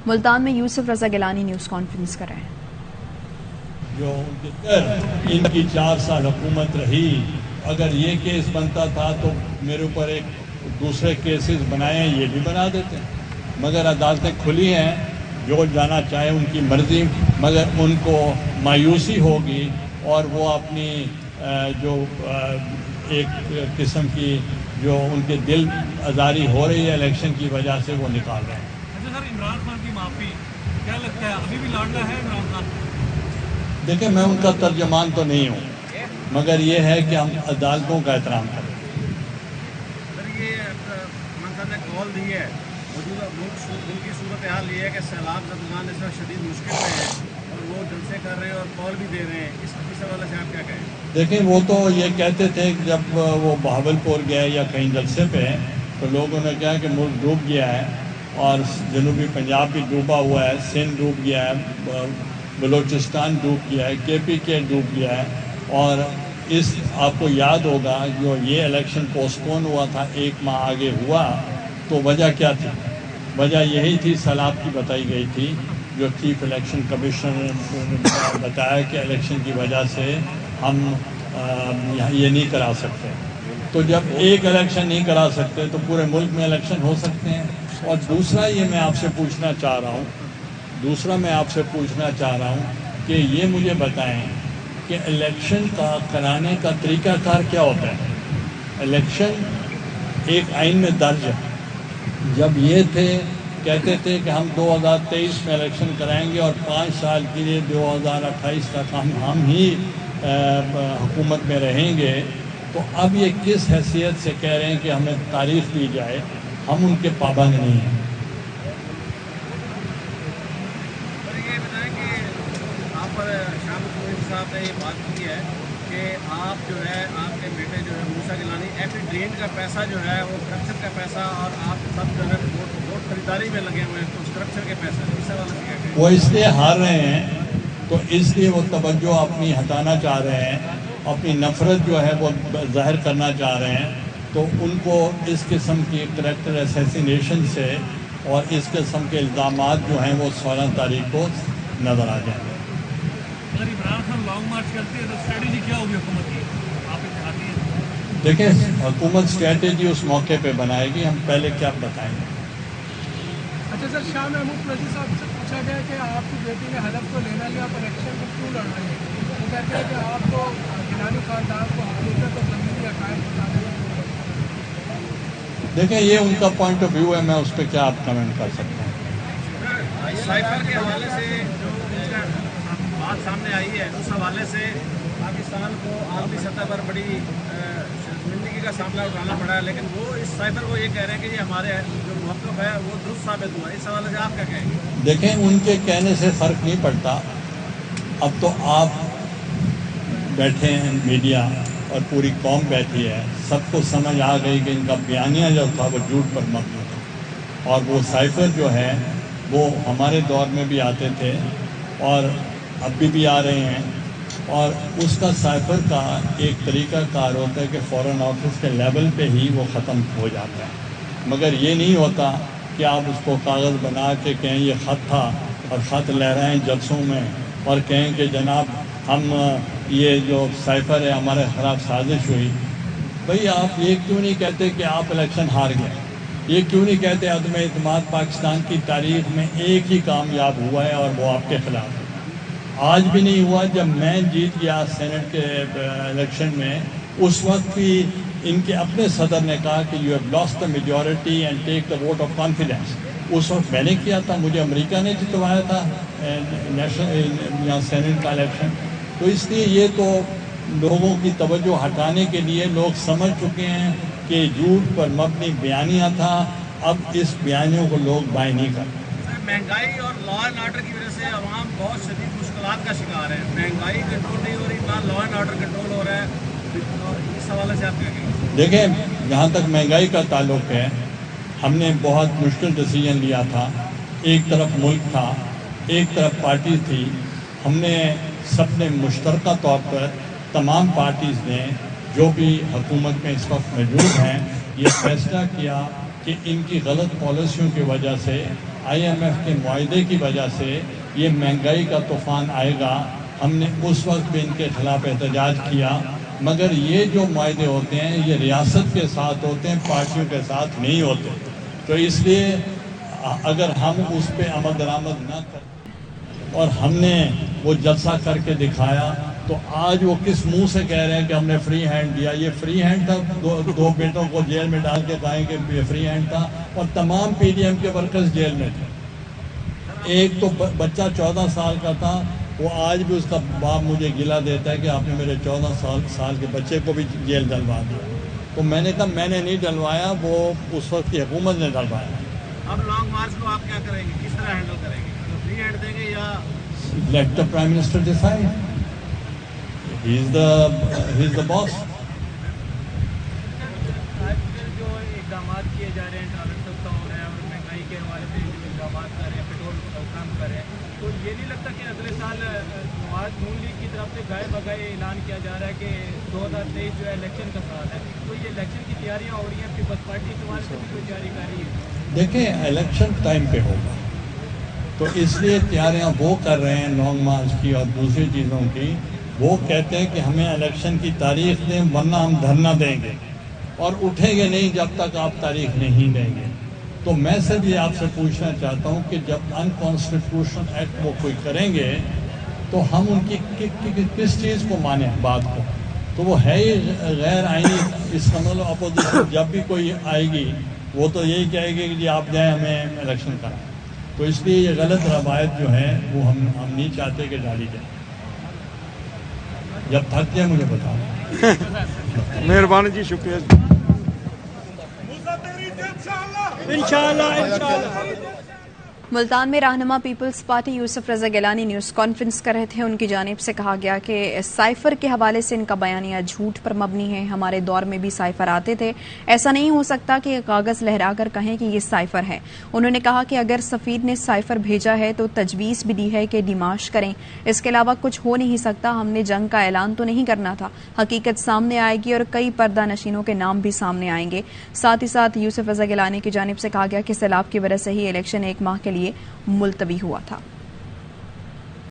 ملتان میں یوسف Raza Gilani news conference کر رہے ہیں. جو ان کی 4 سال حکومت رہی، اگر یہ کیس بنتا تھا تو میرے اوپر ایک دوسرے کیسز بنائے ہیں، یہ بھی بنا دیتے ہیں. مگر عدالتیں کھلی ہیں، جو جانا چاہے ان کی مرضی، مگر ان کو مایوسی ہوگی اور وہ اپنی جو ایک قسم کی جو ان کے دل آزاری ہو رہی ہے الیکشن کی وجہ سے وہ نکال رہے ہیں. اچھا سر، عمران خان کی معافی کیا لگتا ہے ابھی بھی لانڈا ہے عمران خان؟ دیکھیں، میں ان کا ترجمان تو نہیں ہوں، مگر یہ ہے کہ ہم عدالتوں کا احترام کریں. سر، یہ عمران خان نے کال دی ہے، موجودہ ملک کی صورتحال یہ ہے کہ سیلاب زدگان اس وقت شدید مشکل میں ہے اور وہ جلسے کر رہے ہیں اور کال بھی دے رہے ہیں، اس حوالے سے آپ کیا کہیں؟ دیکھیں، وہ تو یہ کہتے تھے کہ جب وہ بہاولپور گئے یا کہیں جلسے پہ تو لوگوں نے کہا کہ ملک ڈوب گیا ہے اور جنوبی پنجاب بھی ڈوبا ہوا ہے، سندھ ڈوب گیا ہے، بلوچستان ڈوب گیا ہے، کے ڈوب گیا ہے. اور اس آپ کو یاد ہوگا جو یہ الیکشن پوسٹ پون ہوا تھا 1 ماہ آگے ہوا، تو وجہ کیا تھی؟ وجہ یہی تھی، سیلاب کی بتائی گئی تھی. جو چیف الیکشن کمیشنر نے بتایا کہ الیکشن کی وجہ سے ہم یہ نہیں کرا سکتے. تو جب ایک الیکشن نہیں کرا سکتے تو پورے ملک میں الیکشن ہو سکتے ہیں. اور دوسرا یہ میں آپ سے پوچھنا چاہ رہا ہوں کہ یہ مجھے بتائیں کہ الیکشن کا کرانے کا طریقہ کار کیا ہوتا ہے. الیکشن ایک آئین میں درج ہے. جب یہ کہتے تھے کہ ہم 2023 میں الیکشن کرائیں گے اور 5 سال کے لیے 2028 تک ہم ہی حکومت میں رہیں گے، تو اب یہ کس حیثیت سے کہہ رہے ہیں کہ ہمیں تاریخ دی جائے؟ ہم ان کے پابند نہیں ہیں. یہ بتائیں کہ آپ پر شاہ محمود صاحب نے یہ بات کی ہے کہ آپ جو ہے آپ کے بیٹے جو ہے موسیٰ گیلانی ایف ڈرین کا پیسہ جو ہے وہ کرپشن کا پیسہ اور آپ سب جو ہے ووٹ خریداری میں لگے ہوئے ہیں تو اس کرپشن کے پیسے اس حوالے سے کیا کہیں؟ وہ اس لیے ہار رہے ہیں تو اس لیے وہ توجہ اپنی ہٹانا چاہ رہے ہیں، اپنی نفرت جو ہے وہ ظاہر کرنا چاہ رہے ہیں. تو ان کو اس قسم کی کریکٹر اسیسینیشن سے اور اس قسم کے الزامات جو ہیں وہ 16 تاریخ کو نظر آ جائیں گے. اگر عمران خان لانگ مارچ کرتے ہیں تو اسٹریٹجی کیا ہوگی حکومت کی؟ آپ اتحادی ہیں. دیکھیں، حکومت اسٹریٹجی اس موقع پہ بنائے گی، ہم پہلے کیا بتائیں گے. اچھا سر، شاہ محمود قریشی صاحب سے پوچھا گیا کہ آپ کی بیٹی نے حلف تو لینا لیا، آپ الیکشن میں کیوں لڑ رہے ہیں؟ وہ کہتے ہیں کہ آپ کو گیلانی خاندان کو حقیقت اور زمینی عقائد بتانے میں. دیکھیں، یہ ان کا پوائنٹ آف ویو ہے، میں اس پہ کیا آپ کمنٹ کر سکتا ہوں. سائفر کے حوالے سے جو ان کا بات سامنے آئی ہے، اس حوالے سے پاکستان کو عالمی سطح پر بڑی شرمندگی کا سامنا اٹھانا پڑا ہے، لیکن وہ اس سائفر کو یہ کہہ رہے ہیں کہ یہ ہمارے جو موقف ہے وہ درست ثابت ہوا. اس حوالے سے آپ کیا کہیں گے؟ دیکھیں، ان کے کہنے سے فرق نہیں پڑتا. اب تو آپ بیٹھے ہیں، میڈیا اور پوری قوم بیٹھی ہے، سب کو سمجھ آ گئی کہ ان کا بیانیہ جو تھا وہ جھوٹ پر مبنی تھا. اور وہ سائفر جو ہے وہ ہمارے دور میں بھی آتے تھے اور اب بھی آ رہے ہیں. اور اس کا سائفر کا ایک طریقہ کار ہوتا ہے کہ فورن آفس کے لیول پہ ہی وہ ختم ہو جاتا ہے. مگر یہ نہیں ہوتا کہ آپ اس کو کاغذ بنا کے کہیں یہ خط تھا اور خط لہرائیں جلسوں میں اور کہیں کہ جناب ہم یہ جو سائفر ہے ہمارے خلاف سازش ہوئی. بھئی، آپ یہ کیوں نہیں کہتے کہ آپ الیکشن ہار گئے؟ یہ کیوں نہیں کہتے عدم اعتماد پاکستان کی تاریخ میں ایک ہی کامیاب ہوا ہے اور وہ آپ کے خلاف ہے؟ آج بھی نہیں ہوا. جب میں جیت گیا سینٹ کے الیکشن میں، اس وقت بھی ان کے اپنے صدر نے کہا کہ you have lost the majority and take the vote of confidence. اس وقت میں نے کیا تھا، مجھے امریکہ نے جتوایا تھا نیشنل سینٹ کا الیکشن. تو اس لیے یہ تو لوگوں کی توجہ ہٹانے کے لیے لوگ سمجھ چکے ہیں کہ جھوٹ پر مبنی بیانیہ تھا. اب اس بیانیوں کو لوگ بائے نہیں کرتے. مہنگائی اور لا اینڈ آرڈر کی وجہ سے عوام بہت شدید مشکلات کا شکار ہے. مہنگائی کنٹرول نہیں ہو رہی، نہ لا اینڈ آرڈر کنٹرول ہو رہا ہے. اور اس حوالے سے آپ کیا کہیں گے؟ دیکھیں، جہاں تک مہنگائی کا تعلق ہے، ہم نے بہت مشکل ڈیسیجن لیا تھا. ایک طرف ملک تھا، ایک طرف پارٹی تھی. ہم نے سب نے مشترکہ طور پر تمام پارٹیز نے جو بھی حکومت میں اس وقت موجود ہیں یہ فیصلہ کیا کہ ان کی غلط پالیسیوں کی وجہ سے IMF کے معاہدے کی وجہ سے یہ مہنگائی کا طوفان آئے گا. ہم نے اس وقت بھی ان کے خلاف احتجاج کیا، مگر یہ جو معاہدے ہوتے ہیں یہ ریاست کے ساتھ ہوتے ہیں، پارٹیوں کے ساتھ نہیں ہوتے. تو اس لیے اگر ہم اس پہ عمل درآمد نہ کریں اور ہم نے وہ جلسہ کر کے دکھایا، تو آج وہ کس منہ سے کہہ رہے ہیں کہ ہم نے فری ہینڈ دیا؟ یہ فری ہینڈ تھا. دو بیٹوں کو جیل میں ڈال کے کہیں کہ یہ فری ہینڈ تھا، اور تمام PDM کے ورکرز جیل میں تھے. ایک تو بچہ 14 سال کا تھا، وہ آج بھی اس کا باپ مجھے گلا دیتا ہے کہ آپ نے میرے 14 سال کے بچے کو بھی جیل ڈلوا دیا. تو میں نے کہا میں نے نہیں ڈلوایا، وہ اس وقت کی حکومت نے ڈلوایا. اب لانگ مارچ کو آپ کیا کریں گے، کس طرح ہینڈل کریں گے؟ فری ہینڈ دیں گے یا let the prime minister decide. He is the boss. جو اقدامات کیے جا رہے ہیں، ڈالر سستا ہو رہا ہے اور مہنگائی کے حوالے سے جو اقدامات کر رہے ہیں، پیٹرول کم کر رہے ہیں، تو یہ نہیں لگتا کہ اگلے سال نون لیگ کی طرف سے گائے بگائے اعلان کیا جا رہا ہے کہ 2023 جو ہے الیکشن کا سال ہے، تو یہ الیکشن کی تیاریاں ہو رہی ہیں، پیپلز پارٹی اس حوالے سے بھی کوئی تیاری کر رہی ہے؟ دیکھیں الیکشن ٹائم پہ ہوگا، تو اس لیے تیاریاں وہ کر رہے ہیں لانگ مارچ کی اور دوسری چیزوں کی. وہ کہتے ہیں کہ ہمیں الیکشن کی تاریخ دیں ورنہ ہم دھرنا دیں گے، اور اٹھیں گے نہیں جب تک آپ تاریخ نہیں دیں گے. تو میں سے بھی آپ سے پوچھنا چاہتا ہوں کہ جب انکانسٹیٹیوشنل ایکٹ وہ کوئی کریں گے تو ہم ان کی کس چیز کو مانیں بات کو؟ تو وہ ہے ہی غیر آئینی. اس کا مطلب اپوزیشن جب بھی کوئی آئے گی وہ تو یہی کہے گی کہ جی آپ جائیں ہمیں الیکشن کریں. تو اس لیے یہ غلط روایت جو ہے وہ ہم نہیں چاہتے کہ ڈالی جائے. جب تھک جائے مجھے بتاؤ. مہربانی جی، شکریہ. ملتان میں رہنما پیپلز پارٹی یوسف رضا گیلانی نیوز کانفرنس کر رہے تھے. ان کی جانب سے کہا گیا کہ سائفر کے حوالے سے ان کا بیانیہ جھوٹ پر مبنی ہے. ہمارے دور میں بھی سائفر آتے تھے، ایسا نہیں ہو سکتا کہ کاغذ لہرا کر کہیں کہ یہ سائفر ہے. انہوں نے کہا کہ اگر سفیر نے سائفر بھیجا ہے تو تجویز بھی دی ہے کہ ڈیمارش کریں، اس کے علاوہ کچھ ہو نہیں سکتا. ہم نے جنگ کا اعلان تو نہیں کرنا تھا. حقیقت سامنے آئے گی اور کئی پردہ نشینوں کے نام بھی سامنے آئیں گے. ساتھ ہی ساتھ یوسف رضا گیلانی کی جانب سے کہا گیا کہ سیلاب کی وجہ سے ہی الیکشن 1 ماہ کے لیے ملتوی ہوا تھا.